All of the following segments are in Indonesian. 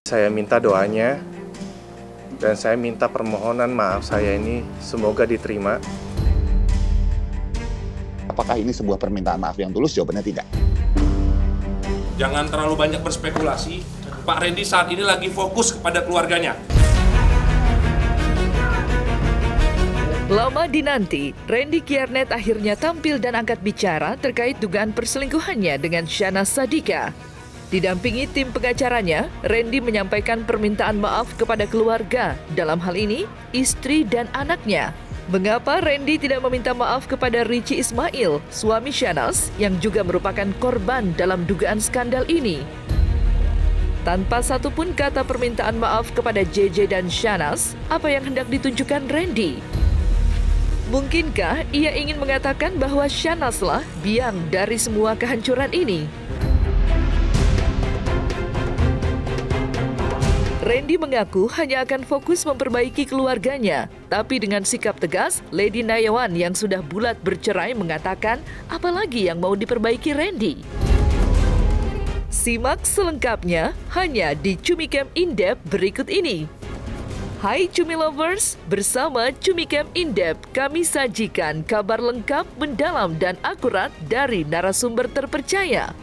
Saya minta doanya dan saya minta permohonan maaf saya ini semoga diterima. Apakah ini sebuah permintaan maaf yang tulus? Jawabannya tidak. Jangan terlalu banyak berspekulasi. Pak Randy saat ini lagi fokus kepada keluarganya. Lama dinanti, Randy Kiernet akhirnya tampil dan angkat bicara terkait dugaan perselingkuhannya dengan Syahnaz Sadiqah. Didampingi tim pengacaranya, Randy menyampaikan permintaan maaf kepada keluarga, dalam hal ini istri dan anaknya. Mengapa Randy tidak meminta maaf kepada Richie Ismail, suami Syahnaz, yang juga merupakan korban dalam dugaan skandal ini? Tanpa satupun kata permintaan maaf kepada JJ dan Syahnaz, apa yang hendak ditunjukkan Randy? Mungkinkah ia ingin mengatakan bahwa Syahnazlah biang dari semua kehancuran ini? Randy mengaku hanya akan fokus memperbaiki keluarganya, tapi dengan sikap tegas, Lady Nayawan yang sudah bulat bercerai mengatakan apalagi yang mau diperbaiki Randy. Simak selengkapnya hanya di Cumi Camp In-Depth berikut ini. Hai Cumi Lovers, bersama Cumi Camp In-Depth kami sajikan kabar lengkap, mendalam dan akurat dari narasumber terpercaya.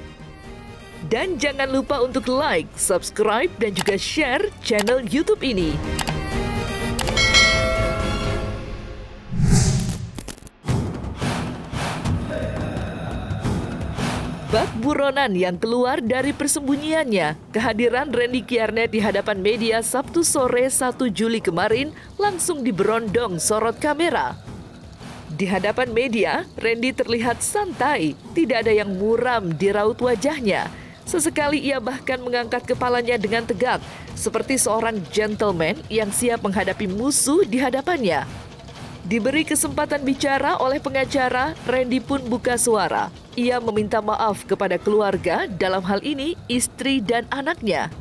Dan jangan lupa untuk like, subscribe, dan juga share channel YouTube ini. Bak buronan yang keluar dari persembunyiannya, kehadiran Randy Kiernet di hadapan media Sabtu sore 1 Juli kemarin langsung diberondong sorot kamera. Di hadapan media, Randy terlihat santai, tidak ada yang muram di raut wajahnya. Sesekali ia bahkan mengangkat kepalanya dengan tegak, seperti seorang gentleman yang siap menghadapi musuh di hadapannya. Diberi kesempatan bicara oleh pengacara, Randy pun buka suara. Ia meminta maaf kepada keluarga, dalam hal ini istri dan anaknya.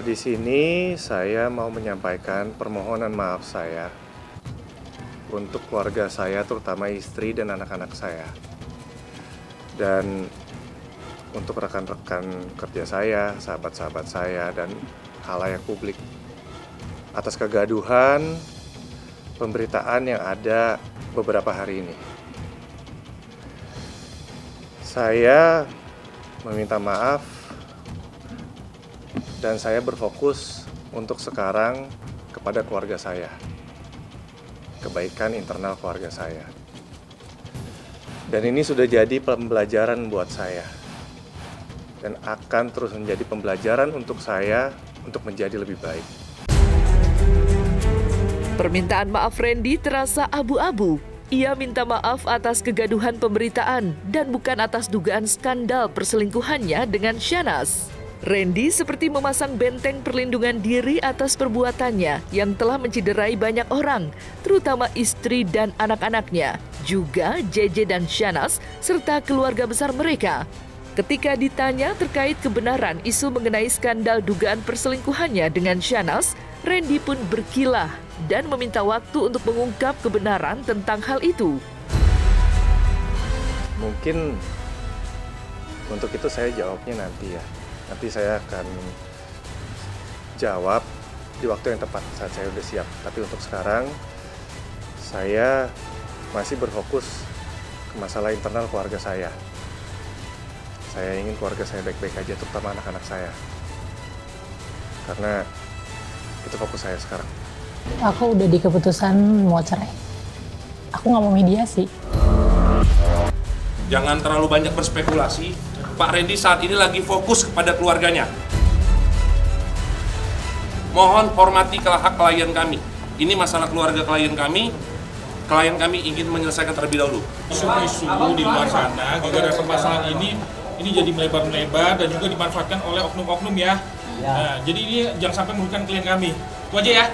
Di sini saya mau menyampaikan permohonan maaf saya untuk keluarga saya, terutama istri dan anak-anak saya. Dan untuk rekan-rekan kerja saya, sahabat-sahabat saya, dan khalayak publik atas kegaduhan pemberitaan yang ada beberapa hari ini. Saya meminta maaf dan saya berfokus untuk sekarang kepada keluarga saya, kebaikan internal keluarga saya. Dan ini sudah jadi pembelajaran buat saya. Dan akan terus menjadi pembelajaran untuk saya untuk menjadi lebih baik. Permintaan maaf Randy terasa abu-abu. Ia minta maaf atas kegaduhan pemberitaan dan bukan atas dugaan skandal perselingkuhannya dengan Syahnaz. Randy seperti memasang benteng perlindungan diri atas perbuatannya yang telah menciderai banyak orang, terutama istri dan anak-anaknya, juga JJ dan Syahnaz serta keluarga besar mereka. Ketika ditanya terkait kebenaran isu mengenai skandal dugaan perselingkuhannya dengan Syahnaz, Randy pun berkilah dan meminta waktu untuk mengungkap kebenaran tentang hal itu. Mungkin untuk itu saya jawabnya nanti ya. Nanti saya akan jawab di waktu yang tepat saat saya udah siap. Tapi untuk sekarang, saya masih berfokus ke masalah internal keluarga saya. Saya ingin keluarga saya baik-baik aja, terutama anak-anak saya. Karena itu fokus saya sekarang. Aku udah di keputusan mau cerai. Aku nggak mau mediasi. Jangan terlalu banyak berspekulasi. Pak Randy saat ini lagi fokus kepada keluarganya. Mohon hormati hak klien kami. Ini masalah keluarga klien kami. Klien kami ingin menyelesaikan terlebih dahulu. Isu-isu di luar sana, gara-gara permasalahan ini jadi melebar-melebar dan juga dimanfaatkan oleh oknum-oknum ya. Nah, jadi ini jangan sampai merugikan klien kami. Itu aja ya.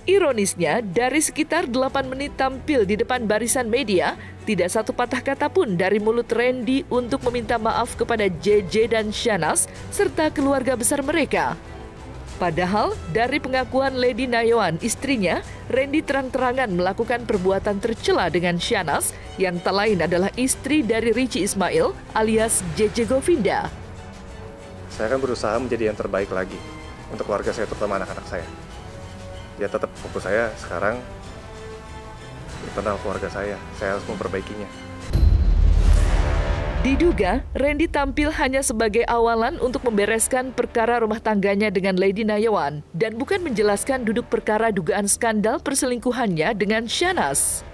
Ironisnya, dari sekitar 8 menit tampil di depan barisan media, tidak satu patah kata pun dari mulut Randy untuk meminta maaf kepada JJ dan Syahnaz serta keluarga besar mereka. Padahal, dari pengakuan Lady Nayawan, istrinya, Randy terang-terangan melakukan perbuatan tercela dengan Syahnaz yang tak lain adalah istri dari Richie Ismail alias JJ Govinda. saya akan berusaha menjadi yang terbaik lagi untuk keluarga saya, terutama anak-anak saya. Ya tetap fokus saya sekarang internal keluarga saya harus memperbaikinya. Diduga, Randy tampil hanya sebagai awalan untuk membereskan perkara rumah tangganya dengan Lady Nayawan dan bukan menjelaskan duduk perkara dugaan skandal perselingkuhannya dengan Shanaz.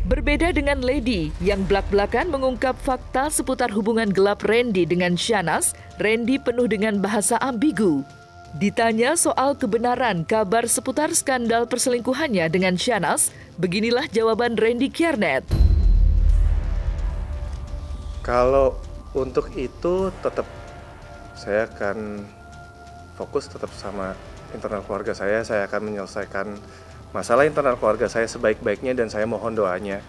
Berbeda dengan Lady yang belak-belakan mengungkap fakta seputar hubungan gelap Randy dengan Shanaz, Randy penuh dengan bahasa ambigu. Ditanya soal kebenaran kabar seputar skandal perselingkuhannya dengan Shanaz, beginilah jawaban Randy Kiernet. Kalau untuk itu tetap saya akan fokus tetap sama internal keluarga saya akan menyelesaikan masalah internal keluarga saya sebaik-baiknya dan saya mohon doanya.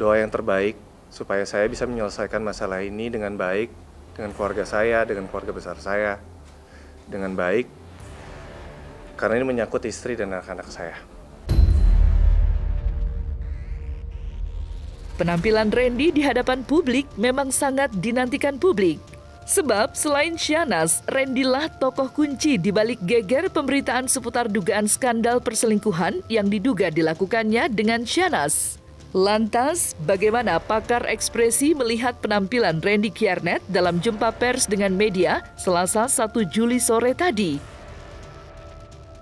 Doa yang terbaik supaya saya bisa menyelesaikan masalah ini dengan baik, dengan keluarga saya, dengan keluarga besar saya, dengan baik, karena ini menyangkut istri dan anak-anak saya. Penampilan Randy di hadapan publik memang sangat dinantikan publik. Sebab selain Shanaz, Randy lah tokoh kunci di balik geger pemberitaan seputar dugaan skandal perselingkuhan yang diduga dilakukannya dengan Shanaz. Lantas, bagaimana pakar ekspresi melihat penampilan Randy Kiernet dalam jumpa pers dengan media Selasa 1 Juli sore tadi?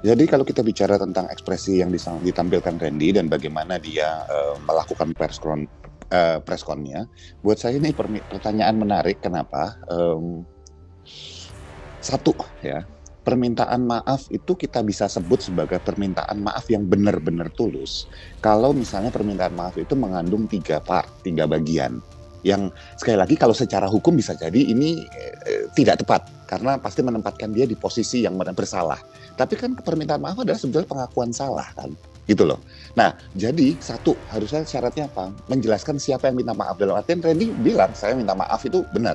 Jadi kalau kita bicara tentang ekspresi yang ditampilkan Randy dan bagaimana dia melakukan press con-nya, buat saya ini pertanyaan menarik. Kenapa? Satu ya, permintaan maaf itu kita bisa sebut sebagai permintaan maaf yang benar-benar tulus. Kalau misalnya permintaan maaf itu mengandung 3 bagian. Yang sekali lagi kalau secara hukum bisa jadi ini tidak tepat karena pasti menempatkan dia di posisi yang bersalah. Tapi kan permintaan maaf adalah sebetulnya pengakuan salah kan, gitu loh. Nah, jadi satu harusnya syaratnya apa? Menjelaskan siapa yang minta maaf. Dalam artian Randy bilang saya minta maaf itu benar.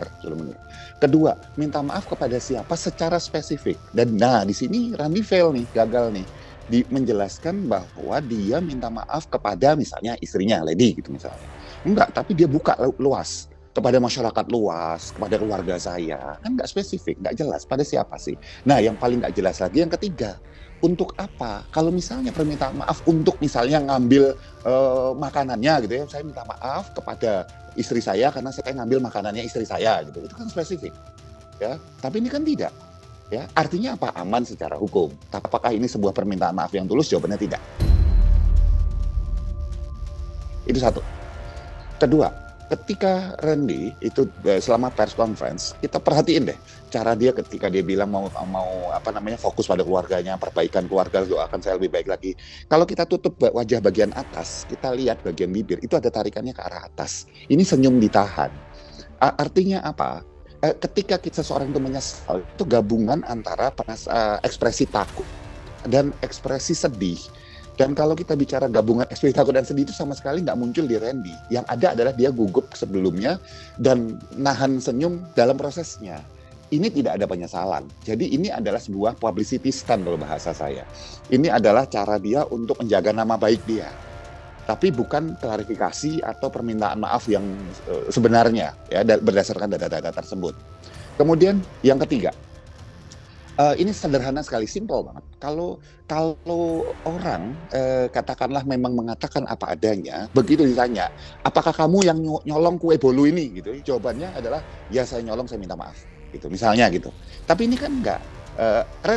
Kedua, minta maaf kepada siapa secara spesifik. Dan nah di sini Randy fail nih, gagal nih. Menjelaskan bahwa dia minta maaf kepada misalnya istrinya, Lady gitu misalnya. Enggak, tapi dia buka luas kepada masyarakat luas, kepada keluarga saya. Kan nggak spesifik, nggak jelas pada siapa sih. Nah, yang paling nggak jelas lagi yang ketiga. Untuk apa? Kalau misalnya permintaan maaf untuk misalnya ngambil makanannya gitu ya, saya minta maaf kepada istri saya karena saya ngambil makanannya istri saya gitu. Itu kan spesifik. Ya, tapi ini kan tidak. Ya, artinya apa? Aman secara hukum. Tapi apakah ini sebuah permintaan maaf yang tulus? Jawabannya tidak. Itu satu. Kedua, ketika Randy itu selama press conference, kita perhatiin deh cara dia ketika dia bilang mau fokus pada keluarganya, perbaikan keluarga, doakan saya lebih baik lagi. Kalau kita tutup wajah bagian atas, kita lihat bagian bibir itu ada tarikannya ke arah atas. Ini senyum ditahan. Artinya apa? Ketika seseorang itu menyesal, itu gabungan antara ekspresi takut dan ekspresi sedih. Dan kalau kita bicara gabungan ekspresi takut dan sedih itu sama sekali nggak muncul di Randy. Yang ada adalah dia gugup sebelumnya dan nahan senyum dalam prosesnya. Ini tidak ada penyesalan. Jadi ini adalah sebuah publicity stunt kalau bahasa saya. Ini adalah cara dia untuk menjaga nama baik dia. Tapi bukan klarifikasi atau permintaan maaf yang sebenarnya ya berdasarkan data-data tersebut. Kemudian yang ketiga, ini sederhana sekali, simple banget. Kalau orang katakanlah memang mengatakan apa adanya, begitu ditanya, apakah kamu yang nyolong kue bolu ini? Gitu. Jawabannya adalah, ya saya nyolong, saya minta maaf. Gitu, misalnya gitu. Tapi ini kan enggak.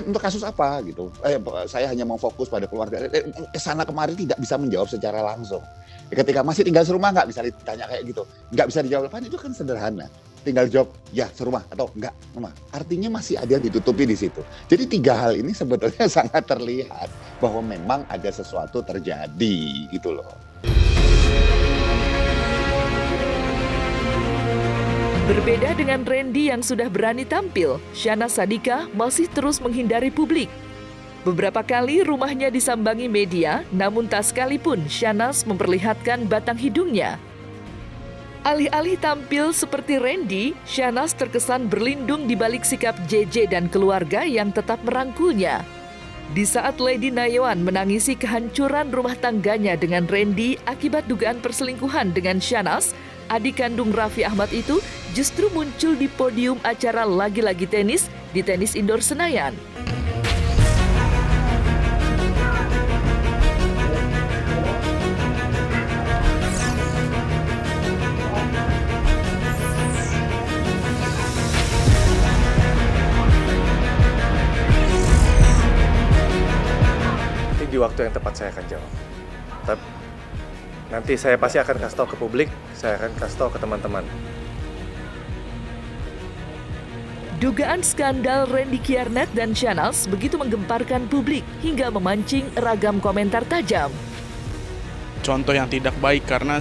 Untuk kasus apa gitu? Saya hanya mau fokus pada keluarga. Kesana kemari tidak bisa menjawab secara langsung. Ketika masih tinggal serumah nggak bisa ditanya kayak gitu, nggak bisa dijawab. Itu kan sederhana. Tinggal jawab ya serumah atau enggak rumah. Artinya masih ada yang ditutupi di situ. Jadi 3 hal ini sebetulnya sangat terlihat bahwa memang ada sesuatu terjadi gitu loh. Berbeda dengan Randy yang sudah berani tampil, Shanaz Sadiqah masih terus menghindari publik. Beberapa kali rumahnya disambangi media, namun tak sekalipun Shanaz memperlihatkan batang hidungnya. Alih-alih tampil seperti Randy, Shanaz terkesan berlindung di balik sikap JJ dan keluarga yang tetap merangkulnya. Di saat Lady Nayawan menangisi kehancuran rumah tangganya dengan Randy akibat dugaan perselingkuhan dengan Shanaz, adik kandung Raffi Ahmad itu justru muncul di podium acara Lagi-Lagi Tenis di Tenis Indoor Senayan. Di waktu yang tepat saya akan jawab. Tapi nanti saya pasti akan kasih tahu ke publik, saya akan kasih tahu ke teman-teman. Dugaan skandal Randy Kiernet dan Shahnaz begitu menggemparkan publik hingga memancing ragam komentar tajam. Contoh yang tidak baik karena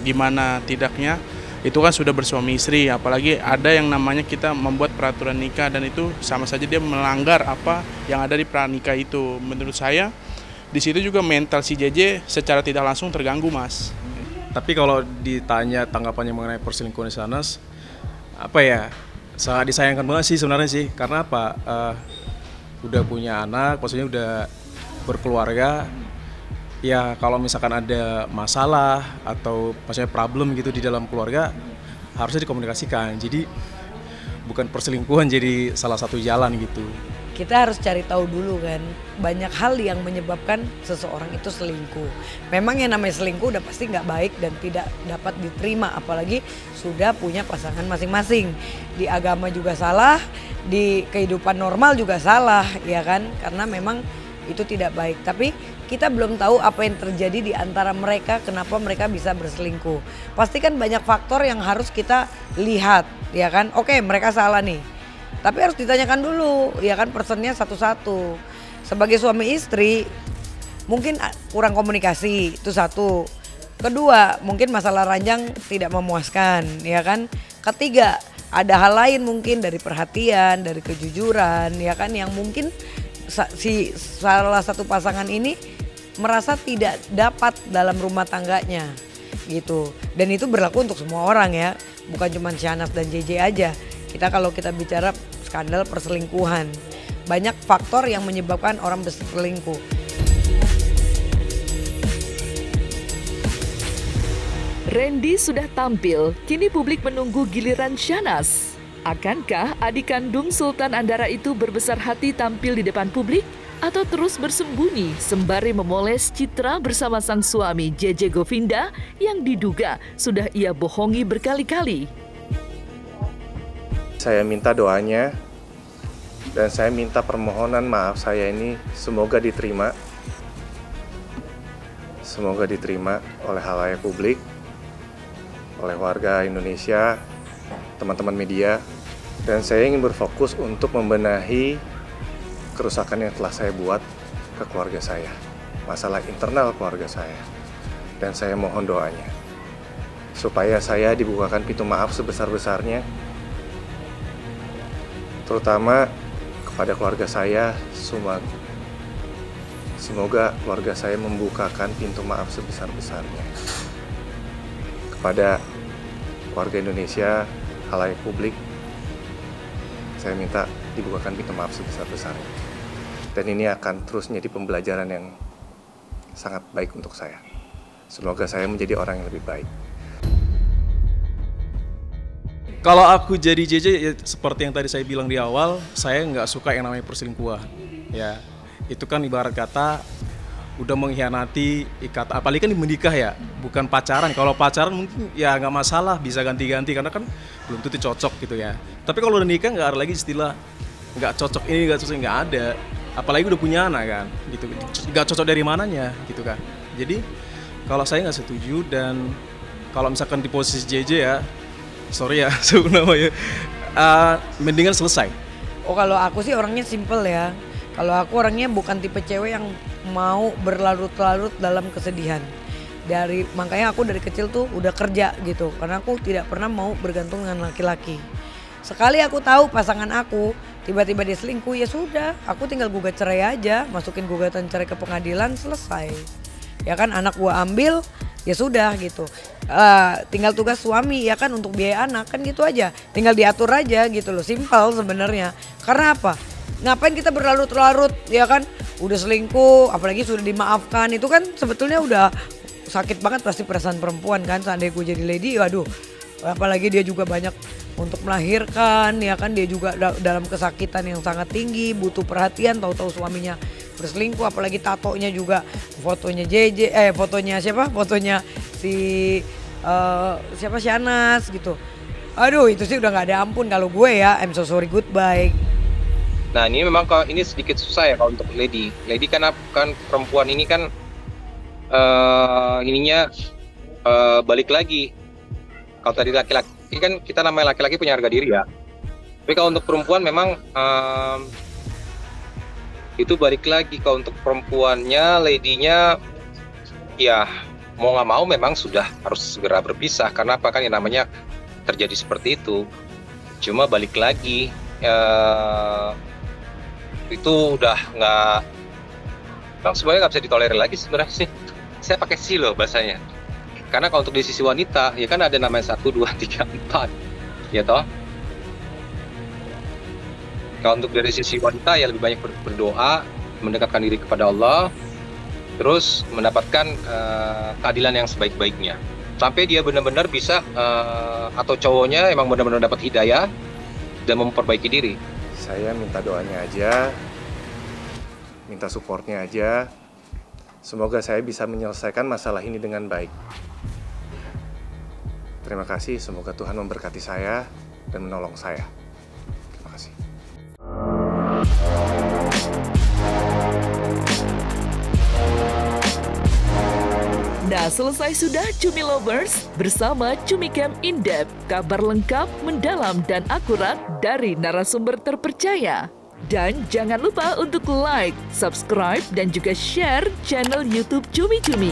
gimana tidaknya itu kan sudah bersuami istri, apalagi ada yang namanya kita membuat peraturan nikah dan itu sama saja dia melanggar apa yang ada di pranikah itu. Menurut saya di situ juga mental si JJ secara tidak langsung terganggu, Mas. Tapi kalau ditanya tanggapannya mengenai perselingkuhan Shahnaz, apa ya, sangat disayangkan banget sih sebenarnya sih. Karena apa, udah punya anak, maksudnya udah berkeluarga. Ya kalau misalkan ada masalah atau maksudnya problem gitu di dalam keluarga harusnya dikomunikasikan. Jadi bukan perselingkuhan jadi salah satu jalan gitu. Kita harus cari tahu dulu kan, banyak hal yang menyebabkan seseorang itu selingkuh. Memang yang namanya selingkuh udah pasti nggak baik dan tidak dapat diterima, apalagi sudah punya pasangan masing-masing. Di agama juga salah, di kehidupan normal juga salah, ya kan? Karena memang itu tidak baik. Tapi kita belum tahu apa yang terjadi di antara mereka, kenapa mereka bisa berselingkuh. Pasti kan banyak faktor yang harus kita lihat, ya kan? Oke, mereka salah nih. Tapi harus ditanyakan dulu, ya kan, personnya satu-satu. Sebagai suami istri, mungkin kurang komunikasi, itu satu. Kedua, mungkin masalah ranjang tidak memuaskan, ya kan. Ketiga, ada hal lain mungkin dari perhatian, dari kejujuran, ya kan, yang mungkin si salah satu pasangan ini merasa tidak dapat dalam rumah tangganya gitu. Dan itu berlaku untuk semua orang ya, bukan cuma Shahnaz dan JJ aja. Kalau kita bicara skandal perselingkuhan, banyak faktor yang menyebabkan orang berselingkuh. Randy sudah tampil, kini publik menunggu giliran Shahnaz. Akankah adik kandung Sultan Andara itu berbesar hati tampil di depan publik atau terus bersembunyi sembari memoles citra bersama sang suami JJ Govinda yang diduga sudah ia bohongi berkali-kali? Saya minta doanya dan saya minta permohonan maaf saya ini semoga diterima. Semoga diterima oleh halayak publik, oleh warga Indonesia, teman-teman media. Dan saya ingin berfokus untuk membenahi kerusakan yang telah saya buat ke keluarga saya, masalah internal keluarga saya. Dan saya mohon doanya supaya saya dibukakan pintu maaf sebesar-besarnya, terutama kepada keluarga saya, Sumagu. Semoga keluarga saya membukakan pintu maaf sebesar-besarnya kepada warga Indonesia, halayak publik. Saya minta dibukakan pintu maaf sebesar-besarnya. Dan ini akan terus menjadi pembelajaran yang sangat baik untuk saya. Semoga saya menjadi orang yang lebih baik. Kalau aku jadi JJ, ya, seperti yang tadi saya bilang di awal, saya nggak suka yang namanya perselingkuhan. Ya, itu kan ibarat kata udah mengkhianati ikatan, apalagi kan menikah ya, bukan pacaran. Kalau pacaran mungkin ya nggak masalah, bisa ganti-ganti karena kan belum tentu cocok gitu ya. Tapi kalau udah nikah nggak ada lagi istilah nggak cocok ini, nggak cocok, nggak ada. Apalagi udah punya anak kan, gitu. Nggak cocok dari mananya, gitu kan. Jadi kalau saya nggak setuju, dan kalau misalkan di posisi JJ ya, sorry ya sebut namanya, mendingan selesai. Oh, kalau aku sih orangnya simple ya. Kalau aku orangnya bukan tipe cewek yang mau berlarut-larut dalam kesedihan. Makanya aku dari kecil tuh udah kerja gitu, karena aku tidak pernah mau bergantung dengan laki-laki. Sekali aku tahu pasangan aku tiba-tiba dia selingkuh, ya sudah, aku tinggal gugat cerai aja, masukin gugatan cerai ke pengadilan, selesai. Ya kan, anak gua ambil, ya sudah gitu. Tinggal tugas suami ya kan untuk biaya anak, kan gitu aja. Tinggal diatur aja gitu loh, simpel sebenarnya. Karena apa? Ngapain kita berlarut-larut, ya kan? Udah selingkuh, apalagi sudah dimaafkan, itu kan sebetulnya udah sakit banget pasti perasaan perempuan kan. Seandainya gue jadi lady, waduh, apalagi dia juga banyak untuk melahirkan, ya kan, dia juga dalam kesakitan yang sangat tinggi, butuh perhatian, tahu-tahu suaminya berselingkuh, apalagi tatonya juga fotonya fotonya siapa? Fotonya si siapa, Shanas gitu. Aduh, itu sih udah nggak ada ampun kalau gue ya. I'm so sorry, goodbye. Nah, ini memang kalau ini sedikit susah ya kalau untuk lady. Lady kan perempuan ini kan balik lagi. Kalau tadi laki-laki kan kita namanya laki-laki punya harga diri ya. Tapi kalau untuk perempuan memang itu balik lagi. Kalau untuk perempuannya, lady-nya ya mau nggak mau memang sudah harus segera berpisah. Karena apa, kan yang namanya terjadi seperti itu. Cuma balik lagi itu udah nggak, sebenarnya nggak bisa ditolerir lagi sebenarnya sih. Saya pakai si loh bahasanya. Karena kalau untuk di sisi wanita, ya kan ada namanya 1, 2, 3, 4, ya toh. Kalau untuk dari sisi wanita ya lebih banyak berdoa, mendekatkan diri kepada Allah, terus mendapatkan keadilan yang sebaik-baiknya. Sampai dia benar-benar bisa, atau cowoknya emang benar-benar dapat hidayah dan memperbaiki diri. Saya minta doanya aja, minta supportnya aja. Semoga saya bisa menyelesaikan masalah ini dengan baik. Terima kasih, semoga Tuhan memberkati saya dan menolong saya. Terima kasih. Nah, selesai sudah Cumi Lovers bersama Cumi Camp In-Depth, kabar lengkap, mendalam, dan akurat dari narasumber terpercaya. Dan jangan lupa untuk like, subscribe, dan juga share channel YouTube Cumi Cumi.